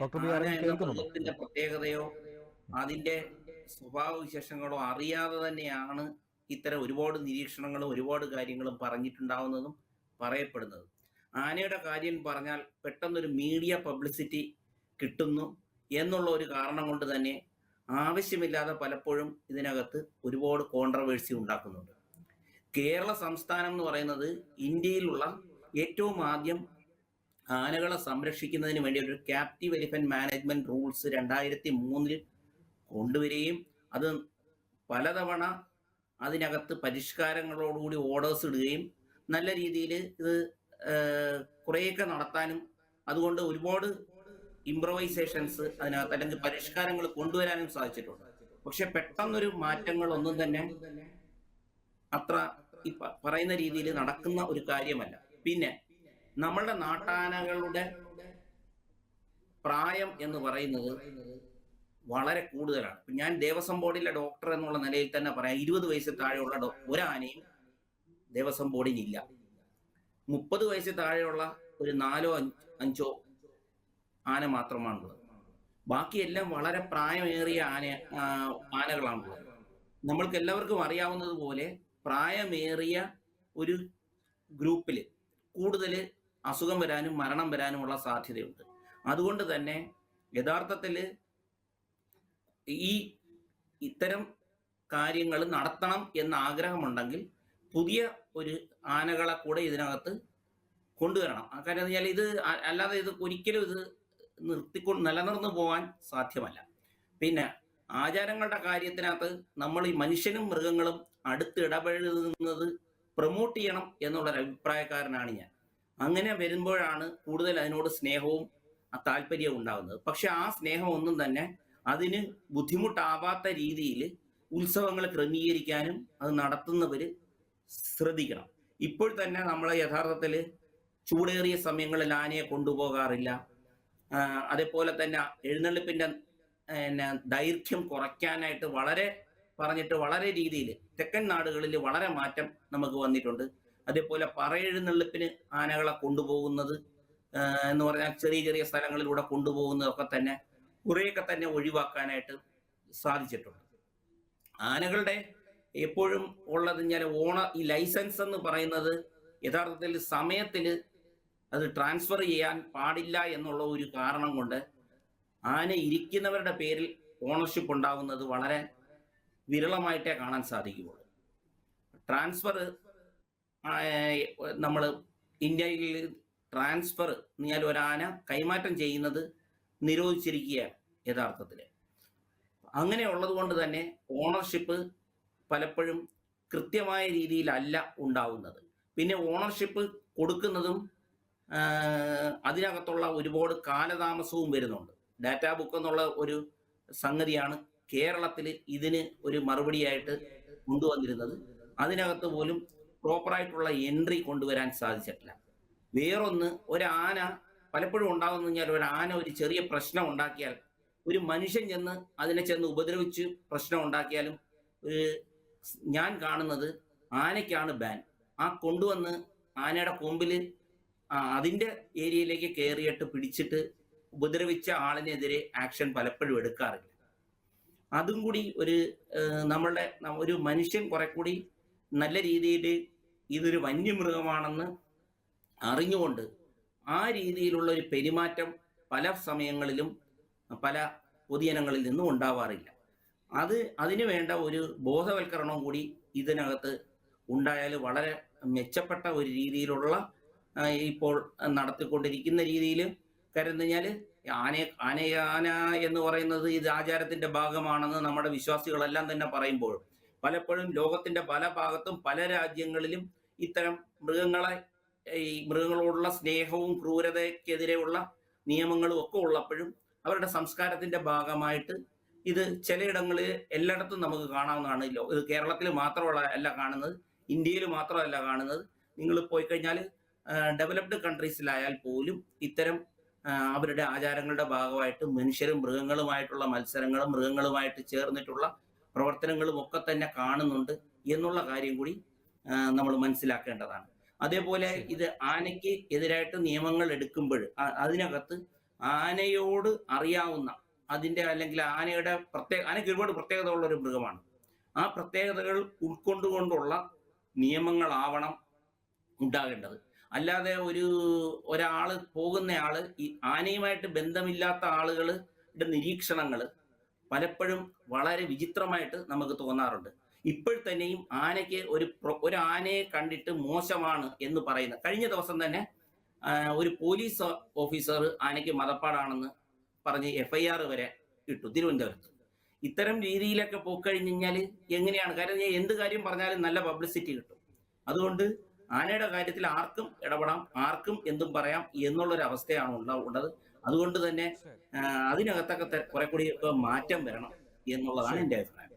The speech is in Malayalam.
ആന എന്ന മൃഗത്തിന്റെ പ്രത്യേകതയോ അതിന്റെ സ്വഭാവ വിശേഷങ്ങളോ അറിയാതെ തന്നെയാണ് ഇത്തരം ഒരുപാട് നിരീക്ഷണങ്ങളും ഒരുപാട് കാര്യങ്ങളും പറഞ്ഞിട്ടുണ്ടാവുന്നതും പറയപ്പെടുന്നതും. ആനയുടെ കാര്യം പറഞ്ഞാൽ പെട്ടെന്നൊരു മീഡിയ പബ്ലിസിറ്റി കിട്ടുന്നു എന്നുള്ള ഒരു കാരണം കൊണ്ട് തന്നെ ആവശ്യമില്ലാതെ പലപ്പോഴും ഇതിനകത്ത് ഒരുപാട് കോൺട്രവേഴ്സി ഉണ്ടാക്കുന്നുണ്ട്. കേരള സംസ്ഥാനം എന്ന് പറയുന്നത് ഇന്ത്യയിലുള്ള ഏറ്റവും ആദ്യം ആനകളെ സംരക്ഷിക്കുന്നതിന് വേണ്ടി ഒരു ക്യാപ്റ്റീവ് എലിഫന്റ് മാനേജ്മെന്റ് റൂൾസ് 2003 കൊണ്ടുവരികയും അത് പലതവണ അതിനകത്ത് പരിഷ്കാരങ്ങളോടുകൂടി ഓർഡേഴ്സ് ഇടുകയും നല്ല രീതിയിൽ ഇത് കുറേയൊക്കെ നടത്താനും അതുകൊണ്ട് ഒരുപാട് ഇംപ്രവൈസേഷൻസ് അതിനകത്ത് അല്ലെങ്കിൽ പരിഷ്കാരങ്ങൾ കൊണ്ടുവരാനും സാധിച്ചിട്ടുണ്ട്. പക്ഷെ പെട്ടെന്നൊരു മാറ്റങ്ങളൊന്നും തന്നെ അത്ര ഈ പറയുന്ന രീതിയിൽ നടക്കുന്ന ഒരു കാര്യമല്ല. പിന്നെ നമ്മളുടെ നാട്ടാനകളുടെ പ്രായം എന്ന് പറയുന്നത് വളരെ കൂടുതലാണ്. ഞാൻ ദേവസ്വം ബോർഡിലെ ഡോക്ടർ എന്നുള്ള നിലയിൽ തന്നെ പറയാം, 20 വയസ്സിൽ താഴെയുള്ള ഒരാനയും ദേവസ്വം ബോർഡിനില്ല. 30 വയസ്സിൽ താഴെയുള്ള ഒരു 4-5 ആന മാത്രമാണുള്ളത്. ബാക്കിയെല്ലാം വളരെ പ്രായമേറിയ ആനകളാണുള്ളത്. നമ്മൾക്ക് എല്ലാവർക്കും അറിയാവുന്നതുപോലെ പ്രായമേറിയ ഒരു ഗ്രൂപ്പിൽ കൂടുതൽ അസുഖം വരാനും മരണം വരാനുമുള്ള സാധ്യതയുണ്ട്. അതുകൊണ്ട് തന്നെ യഥാർത്ഥത്തിൽ ഇത്തരം കാര്യങ്ങൾ നടത്തണം എന്ന ആഗ്രഹമുണ്ടെങ്കിൽ പുതിയ ഒരു ആനകളെ കൂടെ ഇതിനകത്ത് കൊണ്ടുവരണം. കാര്യം എന്ന് വെച്ചാൽ ഇത് അല്ലാതെ ഇത് ഒരിക്കലും ഇത് നിലനിർന്നു പോകാൻ സാധ്യമല്ല. പിന്നെ ആചാരങ്ങളുടെ കാര്യത്തിനകത്ത് നമ്മൾ ഈ മനുഷ്യനും മൃഗങ്ങളും അടുത്ത് ഇടപഴകുന്നത് പ്രൊമോട്ട് ചെയ്യണം എന്നുള്ളൊരു അഭിപ്രായക്കാരനാണ് ഞാൻ. അങ്ങനെ വരുമ്പോഴാണ് കൂടുതൽ അതിനോട് സ്നേഹവും താല്പര്യവും ഉണ്ടാകുന്നത്. പക്ഷെ ആ സ്നേഹം ഒന്നും തന്നെ അതിന് ബുദ്ധിമുട്ടാവാത്ത രീതിയിൽ ഉത്സവങ്ങൾ ക്രമീകരിക്കാനും അത് നടത്തുന്നവര് ശ്രദ്ധിക്കണം. ഇപ്പോൾ തന്നെ നമ്മൾ യഥാർത്ഥത്തിൽ ചൂടേറിയ സമയങ്ങളിൽ ആനയെ കൊണ്ടുപോകാറില്ല. അതേപോലെ തന്നെ എഴുന്നള്ളിപ്പിന്റെ ദൈർഘ്യം കുറയ്ക്കാനായിട്ട് വളരെ രീതിയിൽ തെക്കൻ നാടുകളിൽ വളരെ മാറ്റം നമുക്ക് വന്നിട്ടുണ്ട്. അതേപോലെ പറയെഴുന്നള്ളിപ്പിന് ആനകളെ കൊണ്ടുപോകുന്നത് എന്ന് പറഞ്ഞാൽ ചെറിയ സ്ഥലങ്ങളിലൂടെ കൊണ്ടുപോകുന്നതൊക്കെ തന്നെ കുറേയൊക്കെ തന്നെ ഒഴിവാക്കാനായിട്ട് സാധിച്ചിട്ടുണ്ട്. ആനകളുടെ എപ്പോഴും ഉള്ളത് ഈ ലൈസൻസ് എന്ന് പറയുന്നത് യഥാർത്ഥത്തിൽ സമയത്തിൽ അത് ട്രാൻസ്ഫർ ചെയ്യാൻ പാടില്ല എന്നുള്ള ഒരു കാരണം കൊണ്ട് ആന ഇരിക്കുന്നവരുടെ പേരിൽ ഓണർഷിപ്പ് ഉണ്ടാകുന്നത് വളരെ വിരളമായിട്ടേ കാണാൻ സാധിക്കുകയുള്ളൂ. ട്രാൻസ്ഫർ നമ്മൾ ഇന്ത്യയിൽ ട്രാൻസ്ഫർ എന്നാൽ ഒരാന കൈമാറ്റം ചെയ്യുന്നത് നിരോധിച്ചിരിക്കുകയാണ് യഥാർത്ഥത്തിൽ. അങ്ങനെ ഉള്ളത് കൊണ്ട് തന്നെ ഓണർഷിപ്പ് പലപ്പോഴും കൃത്യമായ രീതിയിലല്ല ഉണ്ടാവുന്നത്. പിന്നെ ഓണർഷിപ്പ് കൊടുക്കുന്നതും അതിനകത്തുള്ള ഒരുപാട് കാലതാമസവും വരുന്നുണ്ട്. ഡാറ്റാ ബുക്ക് എന്നുള്ള ഒരു സംഗതിയാണ് കേരളത്തിൽ ഇതിന് ഒരു മറുപടിയായിട്ട് കൊണ്ടുവന്നിരുന്നത്. അതിനകത്ത് പോലും പ്രോപ്പറായിട്ടുള്ള എൻട്രി കൊണ്ടുവരാൻ സാധിച്ചിട്ടില്ല. വേറൊന്ന്, ഒരാന പലപ്പോഴും ഉണ്ടാകുന്ന കഴിഞ്ഞാൽ ഒരാന ഒരു ചെറിയ പ്രശ്നം ഉണ്ടാക്കിയാൽ ഒരു മനുഷ്യൻ അതിനെ ചെന്ന് ഉപദ്രവിച്ച് പ്രശ്നം ഉണ്ടാക്കിയാലും ഞാൻ കാണുന്നത് ആനയ്ക്കാണ് ബാൻ. ആ കൊണ്ടുവന്ന് ആനയുടെ കൊമ്പിൽ അതിൻ്റെ ഏരിയയിലേക്ക് കയറിയിട്ട് പിടിച്ചിട്ട് ഉപദ്രവിച്ച ആളിനെതിരെ ആക്ഷൻ പലപ്പോഴും എടുക്കാറില്ല. അതും കൂടി ഒരു മനുഷ്യൻ കുറെ കൂടി നല്ല രീതിയിൽ ഇതൊരു വന്യമൃഗമാണെന്ന് അറിഞ്ഞുകൊണ്ട് ആ രീതിയിലുള്ള ഒരു പെരുമാറ്റം പല സമയങ്ങളിലും പല പൊതുജനങ്ങളിൽ നിന്നും ഉണ്ടാവാറില്ല. അതിനു വേണ്ട ഒരു ബോധവൽക്കരണവും കൂടി ഇതിനകത്ത് ഉണ്ടായാൽ വളരെ മെച്ചപ്പെട്ട ഒരു രീതിയിലുള്ള ഇപ്പോൾ നടത്തിക്കൊണ്ടിരിക്കുന്ന രീതിയിൽ കരുതുന്ന കഴിഞ്ഞാൽ ആന എന്ന് പറയുന്നത് ഇത് ആചാരത്തിന്റെ ഭാഗമാണെന്ന് നമ്മുടെ വിശ്വാസികളെല്ലാം തന്നെ പറയുമ്പോഴും പലപ്പോഴും ലോകത്തിന്റെ പല ഭാഗത്തും പല രാജ്യങ്ങളിലും ഇത്തരം മൃഗങ്ങളോടുള്ള സ്നേഹവും ക്രൂരതയ്ക്കെതിരെയുള്ള നിയമങ്ങളും ഒക്കെ ഉള്ളപ്പോഴും അവരുടെ സംസ്കാരത്തിന്റെ ഭാഗമായിട്ട് ഇത് ചിലയിടങ്ങളിൽ എല്ലായിടത്തും നമുക്ക് കാണാവുന്നതാണ്. ഇത് കേരളത്തിൽ മാത്രമല്ല കാണുന്നത്, ഇന്ത്യയിൽ മാത്രമല്ല കാണുന്നത്. നിങ്ങൾ പോയി കഴിഞ്ഞാൽ ഡെവലപ്ഡ് കൺട്രീസിലായാൽ പോലും ഇത്തരം അവരുടെ ആചാരങ്ങളുടെ ഭാഗമായിട്ട് മനുഷ്യരും മൃഗങ്ങളുമായിട്ടുള്ള മത്സരങ്ങളും മൃഗങ്ങളുമായിട്ട് ചേർന്നിട്ടുള്ള പ്രവർത്തനങ്ങളും ഒക്കെ തന്നെ കാണുന്നുണ്ട് എന്നുള്ള കാര്യം കൂടി നമ്മൾ മനസ്സിലാക്കേണ്ടതാണ്. അതേപോലെ ഇത് ആനയ്ക്ക് എതിരായിട്ട് നിയമങ്ങൾ എടുക്കുമ്പോൾ അതിനകത്ത് ആനയോട് അറിയാവുന്ന അതിന്റെ അല്ലെങ്കിൽ ആനയ്ക്ക് ഒരുപാട് പ്രത്യേകതയുള്ള ഒരു മൃഗമാണ്. ആ പ്രത്യേകതകൾ ഉൾക്കൊണ്ടുകൊണ്ടുള്ള നിയമങ്ങളാവണം ഉണ്ടാകേണ്ടത്. അല്ലാതെ പോകുന്നയാള് ഈ ആനയുമായിട്ട് ബന്ധമില്ലാത്ത ആളുകളുടെ നിരീക്ഷണങ്ങൾ പലപ്പോഴും വളരെ വിചിത്രമായിട്ട് നമുക്ക് തോന്നാറുണ്ട്. ഇപ്പോഴത്തന്നെയും ആനയ്ക്ക് ഒരു ആനയെ കണ്ടിട്ട് മോശമാണ് എന്ന് പറയുന്ന കഴിഞ്ഞ ദിവസം തന്നെ ഒരു പോലീസ് ഓഫീസർ ആനയ്ക്ക് മതപ്പാടാണെന്ന് പറഞ്ഞ് FIR വരെ ഇട്ടു തിരുവനന്തപുരത്ത്. ഇത്തരം രീതിയിലൊക്കെ പോയിക്കഴിഞ്ഞ് കഴിഞ്ഞാൽ എങ്ങനെയാണ്? കാരണം ഞാൻ എന്ത് കാര്യം പറഞ്ഞാലും നല്ല പബ്ലിസിറ്റി കിട്ടും. അതുകൊണ്ട് ആനയുടെ കാര്യത്തിൽ ആർക്കും ഇടപെടാം, ആർക്കും എന്തും പറയാം എന്നുള്ളൊരു അവസ്ഥയാണ് ഉള്ളത്. അതുകൊണ്ട് തന്നെ ശരി അതിനകത്തൊക്കെ കുറെ കൂടി മാറ്റം വരണം എന്നുള്ളതാണ് ശരി എൻ്റെ അഭിപ്രായം.